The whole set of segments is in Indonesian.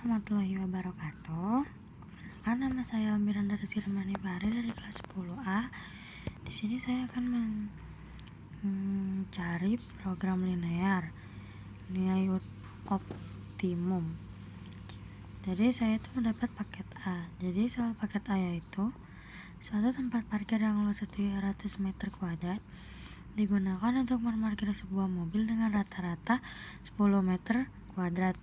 warahmatullahi wabarakatuh. Perkenalkan, nama saya Miranda Rizky-Rahmani Fahri dari kelas 10A. Di sini saya akan mencari program linear nilai optimum. Jadi saya itu mendapat paket A. Jadi soal paket A yaitu suatu tempat parkir yang luas 300 meter kuadrat digunakan untuk memarkir sebuah mobil dengan rata-rata 10 meter kuadrat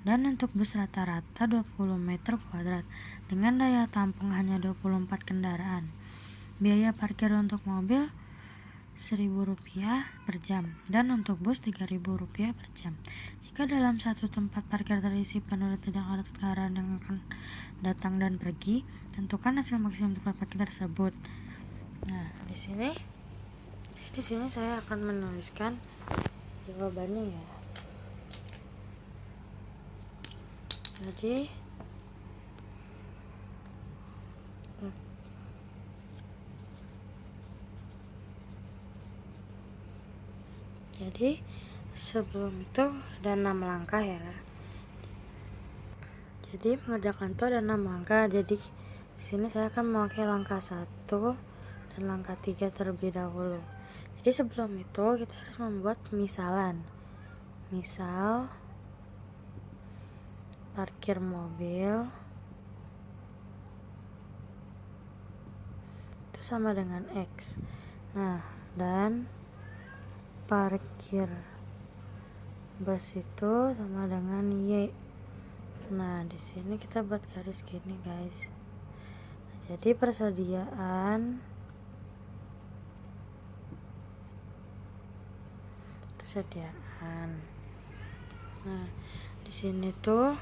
dan untuk bus rata-rata 20 meter kuadrat dengan daya tampung hanya 24 kendaraan. Biaya parkir untuk mobil Rp1.000 per jam dan untuk bus Rp3.000 per jam. Jika dalam satu tempat parkir terisi penuh dan tidak ada kendaraan yang akan datang dan pergi, tentukan hasil maksimum tempat parkir tersebut. Nah, di sini saya akan menuliskan jawabannya ya. Jadi sebelum itu ada 6 langkah ya. Jadi mengerjakan itu ada 6 langkah. Jadi di sini saya akan memakai langkah 1 dan langkah 3 terlebih dahulu. Jadi sebelum itu kita harus membuat pemisalan. Misal parkir mobil itu sama dengan X. Nah, dan parkir bus itu sama dengan Y. Nah, di sini kita buat garis gini, guys. Jadi persediaan Nah, di sini tuh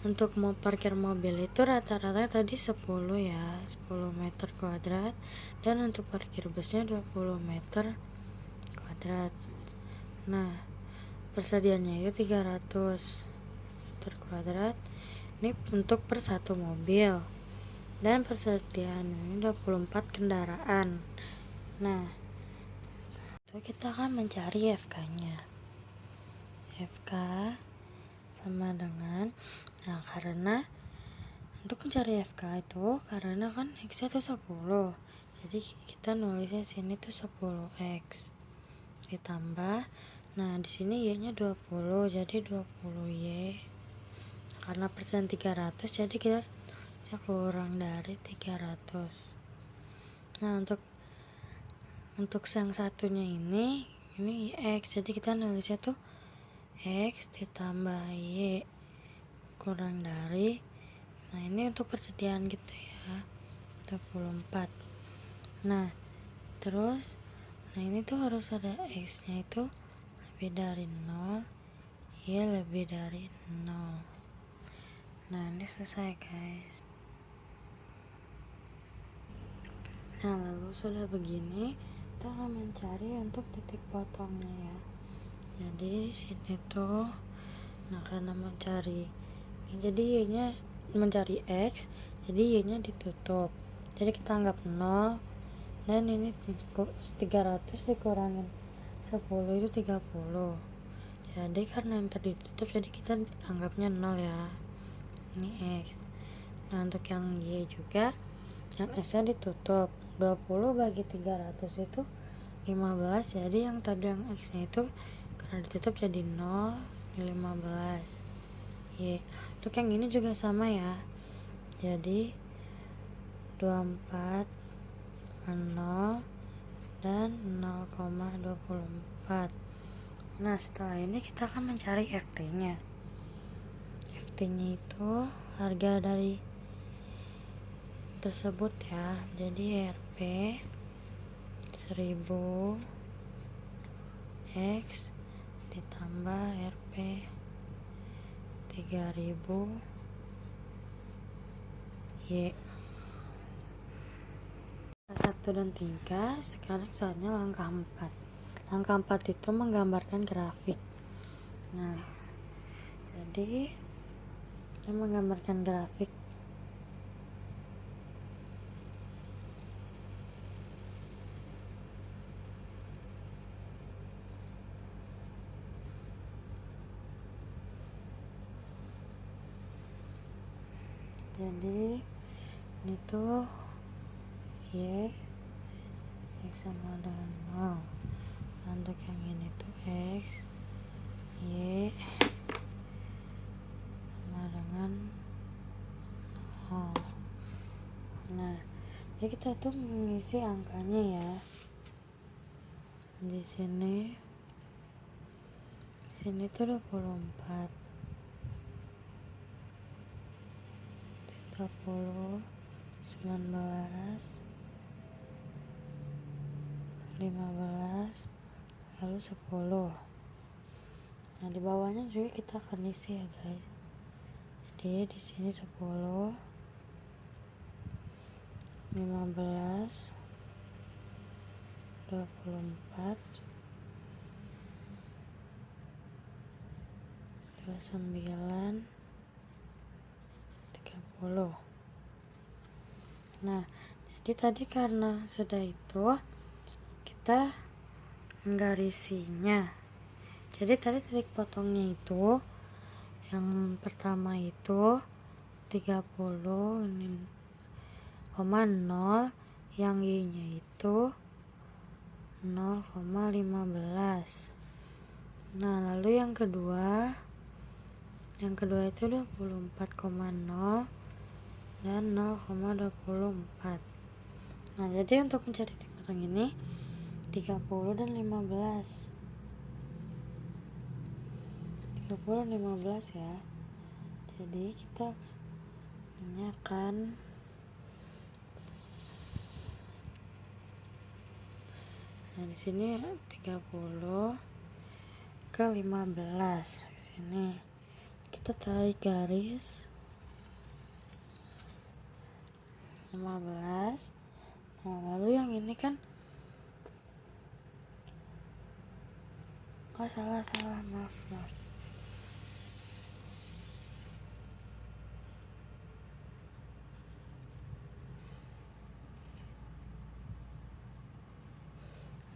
untuk mau parkir mobil itu rata-rata tadi 10 ya, 10 meter kuadrat, dan untuk parkir busnya 20 meter kuadrat. Nah, persediaannya itu 300 meter kuadrat. Ini untuk per satu mobil. Dan persediaan ini 24 kendaraan. Nah, itu kita akan mencari FK-nya. FK sama dengan, nah karena untuk mencari FK itu karena kan X itu 10, jadi kita nulisnya sini tuh 10X ditambah, nah di sini Y nya 20, jadi 20Y. Karena persen 300, jadi kita bisa kurang dari 300. Nah, untuk yang satunya ini X, jadi kita nulisnya tuh X ditambah Y kurang dari, nah ini untuk persediaan gitu ya, 24. Nah terus, nah ini tuh harus ada X nya itu lebih dari 0, Y lebih dari 0. Nah ini selesai, guys. Nah, lalu sudah begini kita akan mencari untuk titik potongnya ya. Jadi sini tuh, nah karena mencari ini, jadi Y nya mencari X, jadi Y nya ditutup, jadi kita anggap 0, dan ini 300 dikurangin 10 itu 30. Jadi karena yang tadi ditutup, jadi kita anggapnya 0 ya. Ini X. Nah, untuk yang Y juga, yang S nya ditutup, 20 bagi 300 itu 15. Jadi yang tadi yang X nya itu karena ditutup jadi 0, ini 15 Y. Untuk yang ini juga sama ya, jadi 24, 0, dan 0,24. Nah, setelah ini kita akan mencari FT nya. FT nya itu harga dari tersebut ya, jadi RP 1000 X ditambah RP 3000 Y. 1 dan 3. Sekarang saatnya langkah 4. Langkah 4 itu menggambarkan grafik. Nah, jadi kita menggambarkan grafik. Jadi ini tuh Y sama dengan 0. Untuk yang ini tuh X Y sama dengan 0. Nah, jadi kita tuh mengisi angkanya ya. Di sini tuh 24, 30, 19, 15, lalu 10. Nah, di bawahnya juga kita akan isi ya guys. Jadi di sini 10, 15, 24, 29, 30. Nah, jadi tadi karena sudah itu kita menggarisinya. Jadi tadi titik potongnya itu yang pertama itu 30 ini 0, yang Y nya itu 0,15. Nah, lalu yang kedua itu 24,0 dan 0,24. Nah, jadi untuk mencari titik potong ini 30 dan 15. 30 dan 15 ya. Jadi kita ini akan di sini 30 ke 15 di sini. Kita tarik garis 15. Nah, lalu yang ini kan salah maaf.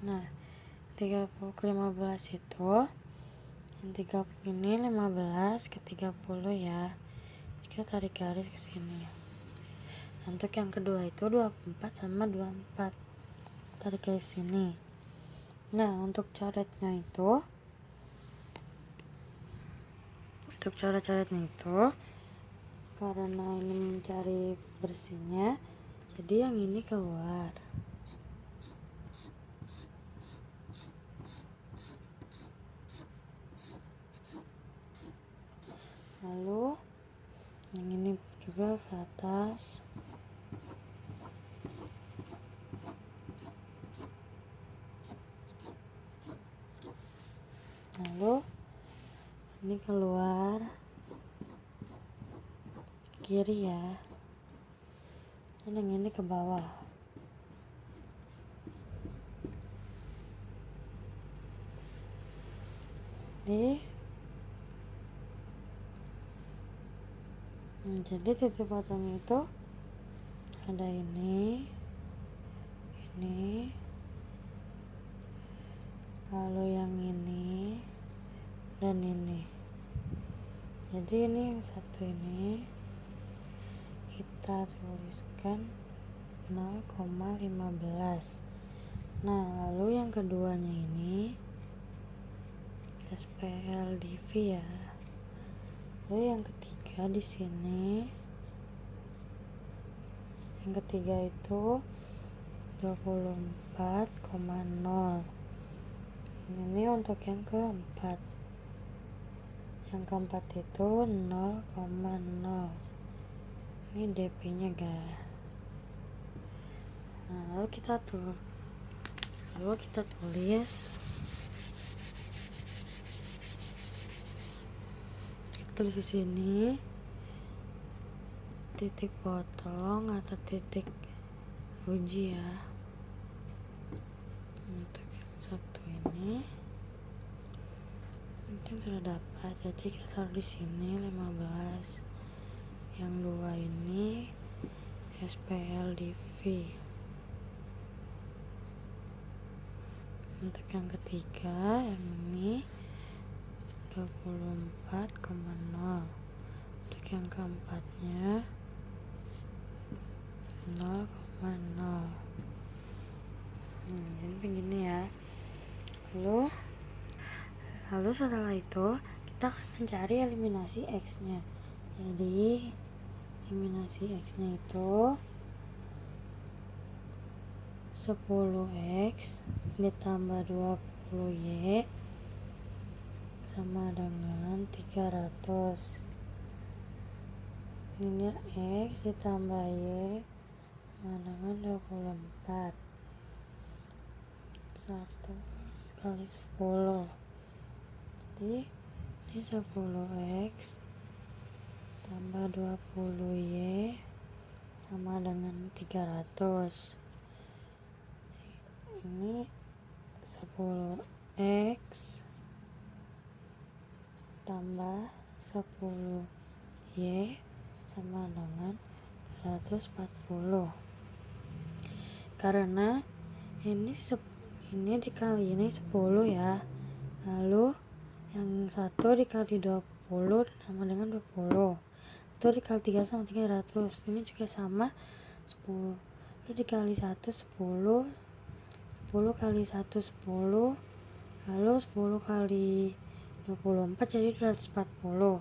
Nah, 30 ke 15 itu yang 30 ini 15 ke 30 ya. Kita tarik garis ke sini. Untuk yang kedua itu 24 sama 24. Tarik garis sini. Nah, untuk coretnya itu karena ini mencari bersihnya, jadi yang ini keluar. Lalu yang ini juga ke atas. Lalu ini keluar kiri ya. Dan yang ini ke bawah. Jadi titik potong itu ada ini, lalu yang ini dan ini. Jadi ini yang satu ini kita tuliskan 0,15. Nah, lalu yang keduanya ini SPLDV ya. Lalu yang ketiga di sini, yang ketiga itu 24,0. Ini untuk yang keempat. Yang keempat itu 0,0. Ini DP nya guys. Nah, lalu kita tulis di sini titik potong atau titik uji ya. Untuk yang satu ini mungkin sudah dapat, jadi kita taruh di sini 15. Yang dua ini SPLDV. Untuk yang ketiga yang ini 24,0. Untuk yang keempatnya 0,0. Jadi begini ya. Lalu setelah itu kita akan mencari eliminasi X nya. Jadi eliminasi X nya itu 10X ditambah 20Y sama dengan 300. Ini X ditambah Y sama dengan 24. 1 kali 10. Jadi ini 10X tambah 20Y sama dengan 300. Ini 10X tambah 10Y sama dengan 240. Karena ini dikali ini 10 ya. Lalu yang satu dikali 20 sama dengan 20. Itu dikali 3 sama 300. Ini juga sama 10. Lalu dikali 1 10. 10 kali 1 10. Lalu 10 kali 24 jadi 240.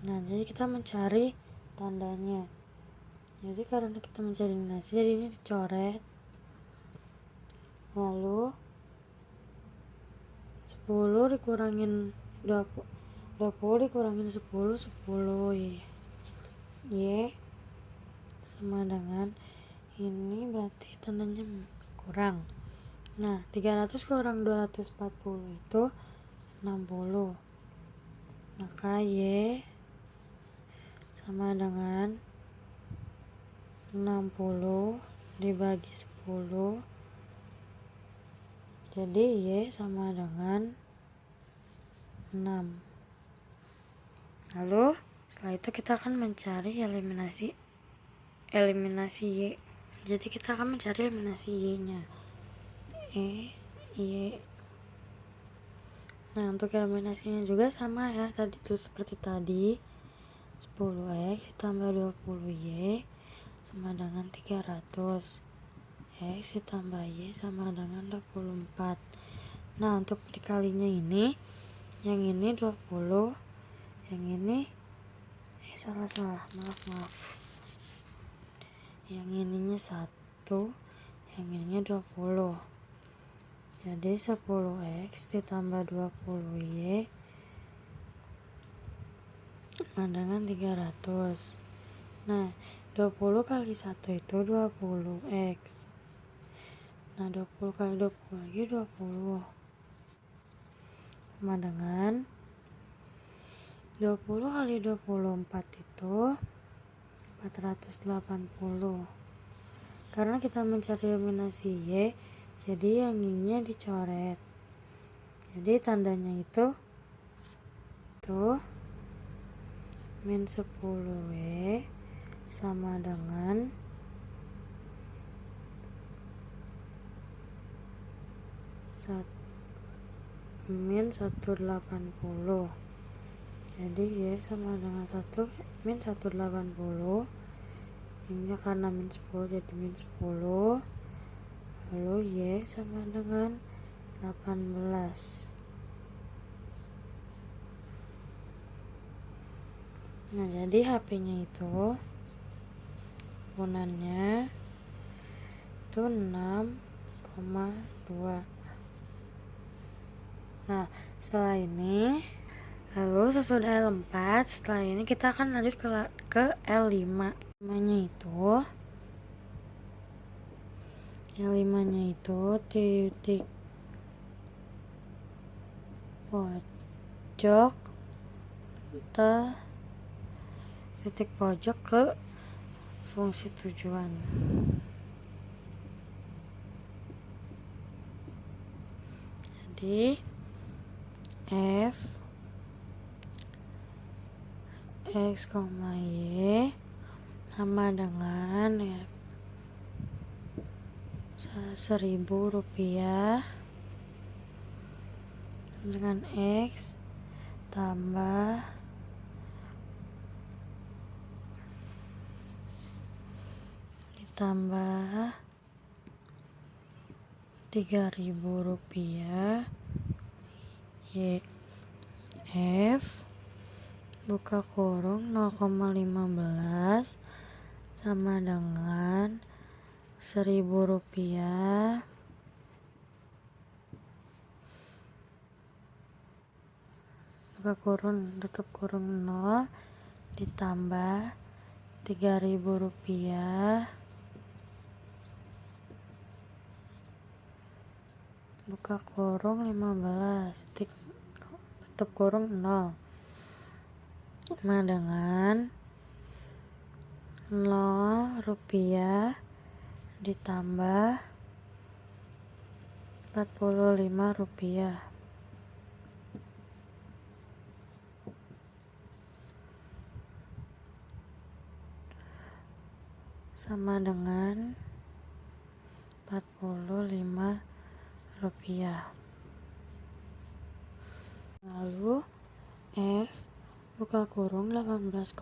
Nah, jadi kita mencari tandanya. Jadi karena kita mencari eliminasi, jadi ini dicoret. Lalu 10 dikurangin 20 dikurangin 10 Y sama dengan ini, berarti tandanya kurang. Nah, 300 kurang 240 itu 60. Maka Y sama dengan 60 dibagi 10. Jadi Y sama dengan 6. Lalu setelah itu kita akan mencari eliminasi Y. Jadi kita akan mencari eliminasi Y nya. Y. Nah, untuk eliminasinya juga sama ya, tadi tuh seperti tadi. 10X ditambah 20Y sama dengan 300. X ditambah Y sama dengan 24. Nah, untuk dikalinya ini, yang ini 20, yang ini maaf. Yang ininya 1, yang ininya 20. Jadi 10X ditambah 20Y sama dengan 300. Nah, 20 kali 1 itu 20X. Nah, 20 kali 20 lagi 20. Sama dengan 20 kali 24 itu 480. Karena kita mencari eliminasi Y, jadi yang ininya dicoret. Jadi tandanya itu min 10Y sama dengan min 180. Jadi Y sama dengan 1 min 180. Ini karena min 10 jadi min 10. Lalu Y sama dengan 18. Nah, jadi HP-nya itu gunanya itu 6,2. Nah, setelah ini, lalu sesudah L4, setelah ini kita akan lanjut ke L5. L5-nya itu titik pojok ke fungsi tujuan. Jadi F X, Y sama dengan Rp1.000 dengan X tambah ditambah Rp3.000 YF buka kurung 0,15 sama dengan Rp1.000 buka kurung tutup kurung 0 ditambah Rp3.000 buka kurung 15 tutup kurung 0 sama dengan Rp0 ditambah Rp45 sama dengan Rp45. Lalu F buka kurung 18,6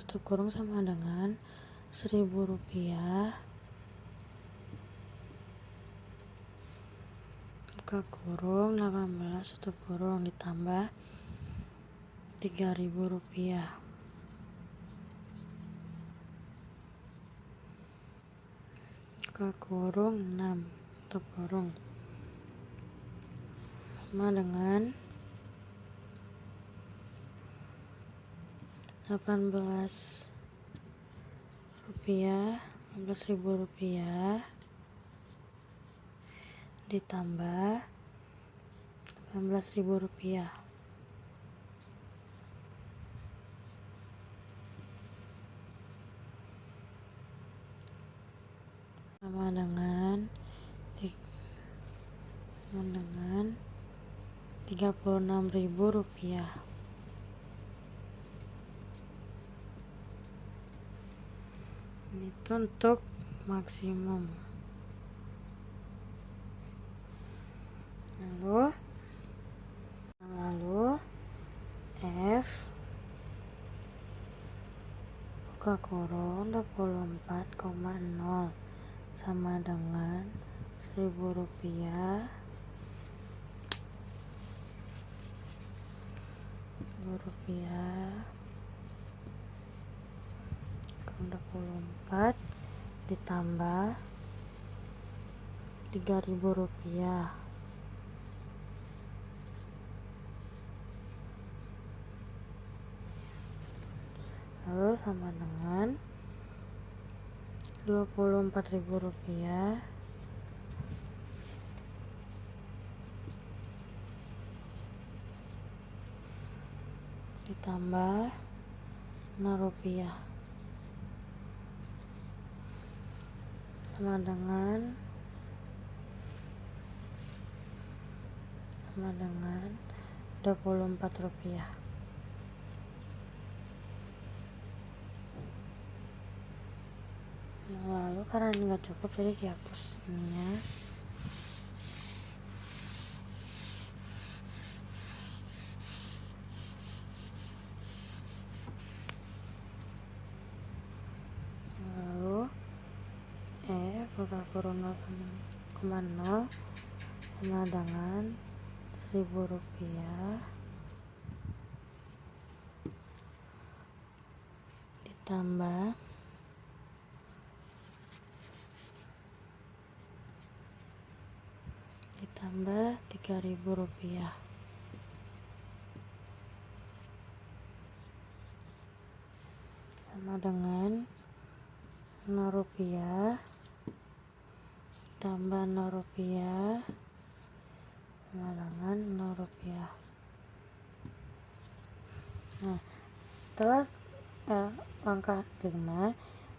tutup kurung sama dengan Rp1.000 buka kurung 18 tutup kurung ditambah Rp3.000 buka kurung 6 tutup kurung sama dengan Rp18.000 ditambah Rp18.000 sama dengan Rp36.000. Itu untuk maksimum. Lalu F buka kurung 24,0 sama dengan Rp1.000 24 ditambah Rp3.000 lalu sama dengan Rp24.000 ditambah Rp0 sama dengan Rp24. Lalu karena ini nggak cukup jadi dihapus ininya. Lalu buka kurung 0,0 sama dengan Rp1.000 ditambah Rp3.000 sama dengan Rp0 tambah Rp0 sama dengan Rp0. Nah, setelah langkah 5,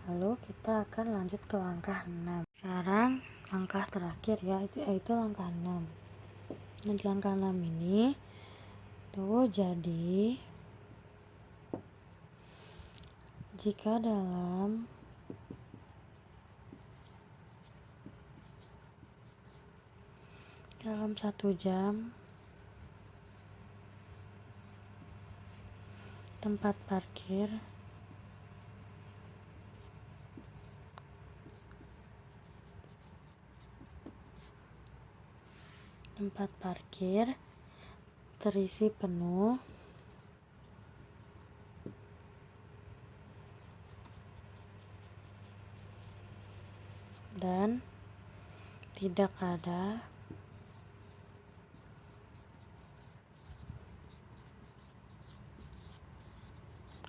lalu kita akan lanjut ke langkah 6. Sekarang langkah terakhir yaitu langkah 6. Nah, di langkah 6 ini tuh jadi jika dalam dalam 1 jam tempat parkir Tempat parkir terisi penuh dan tidak ada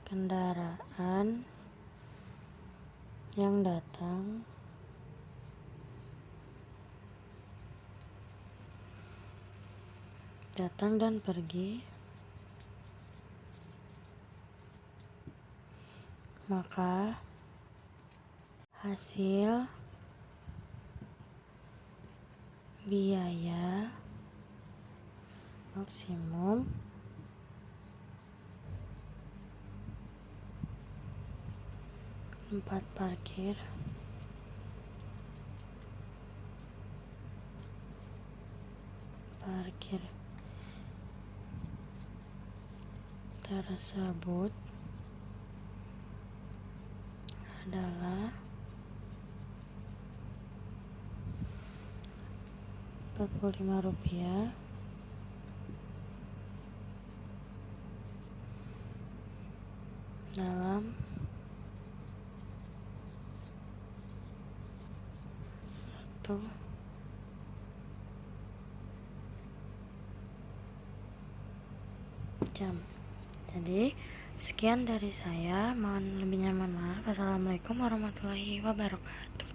kendaraan yang datang dan pergi, maka hasil biaya maksimum tempat parkir tersebut adalah Rp45 dalam 1 jam. Jadi sekian dari saya, mohon lebihnya mohon maaf. Assalamualaikum warahmatullahi wabarakatuh.